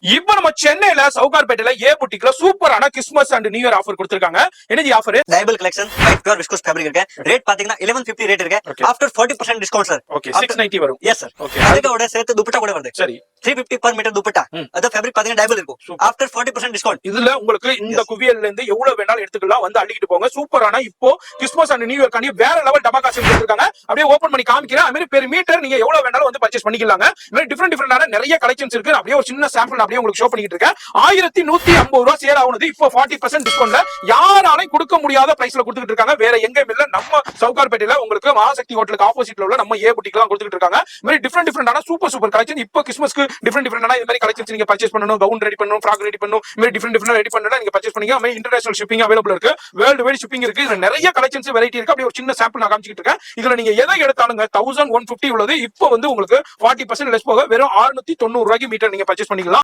இப்ப நம்ம சென்னையில சவுகார்பேட்டையில ஏ புட்டிக்ல சூப்பரான Christmas and new year offer கொடுத்திருக்காங்க. என்ன ஆஃபர்? டயபிள் கலெக்ஷன் பியூர் விஸ்கோஸ் ஃபேப்ரிக் இருக்கு. ரேட் பாத்தீங்கன்னா 1150 ரேட் இருக்கு. After 40% discount sir. ஓகே 690 வரும். Yes sir. அதோட சேர்த்து துப்பட்டா கூட வருது. சரி 350 per மீட்டர் துப்பட்டா. அத ஃபேப்ரிக் பாத்தீங்கன்னா டயபிள் இருக்கும். After 40% discount. இதுல உங்களுக்கு இந்த குவியல்ல இருந்து எவ்வளவு வேணாலும் எடுத்துக்கலாம், வந்து அள்ளிக்கிட்டு போங்க. சூப்பரான இப்போ கிறிஸ்மஸ் அண்ட் நியூ இயர் காண்டி வேற லெவல் டபாக்கா சேல் கொடுத்திருக்காங்க. அப்படியே ஓபன் பண்ணி காமிக்கிறேன். அதே மாதிரி பெர் மீட்டர் நீங்க எவ்வளவு வேணாலும் வந்து பர்ச்சேஸ் பண்ணிக்கலாங்க. இந்த மாதிரி டிஃபரண்டான நிறைய கலெக்ஷன்ஸ் இருக்கு. அப்படியே ஒரு சின்ன சாம்பிள் அப்படியே உங்களுக்கு ஷோ பண்ணிட்டு இருக்கேன். 1150 ரூபாய் சேல் ஆகுது. இப்போ 40% டிஸ்கவுண்ட்ல யாராலையும் கொடுக்க முடியாத பிரைஸ்ல கொடுத்துட்டு இருக்காங்க. வேற எங்கேயும் இல்ல, நம்ம சவுகார்பேட்டையில உங்களுக்கு மகாசக்தி ஹோட்டலுக்கு ஆப்போசிட்ல உள்ள நம்ம ஏ புட்டிக் தான் கொடுத்துட்டு இருக்காங்க. இந்த மாதிரி டிஃபரண்டான சூப்பர் கலெக்ஷன் இப்போ கிறிஸ்மஸ்க்கு டிஃபரண்டான இந்த மாதிரி கலெக்ஷன்ஸ் நீங்க பர்ச்சேஸ் பண்ணனும், கவுன் ரெடி பண்ணனும், ஃப்ராக் ரெடி பண்ணனும், இந்த மாதிரி டிஃபரண்ட் ரெடி பண்ணனும் நீங்க பர்ச்சேஸ் பண்ணீங்க. அந்த மாதிரி இன்டர்நேஷனல் ஷிப்பிங் அவைலபிள் இருக்கு, வேர்ல்ட் வைட் ஷிப்பிங் இருக்கு. இதுல நிறைய கலெக்ஷன்ஸ் வெரைட்டி இருக்கு. அப்படியே ஒரு சின்ன சாம்பிள் நான் காமிச்சிட்டு இருக்கேன். இதுல நீங்க எதை எடுத்தாலுங்க 1150 உள்ளது இப்போ வந்து உங்களுக்கு 40% லெஸ் போக வெறும் 690 ரூபாய்க்கு மீட்டர் நீங்க பர்ச்சேஸ் பண்ணிக்கலாம்.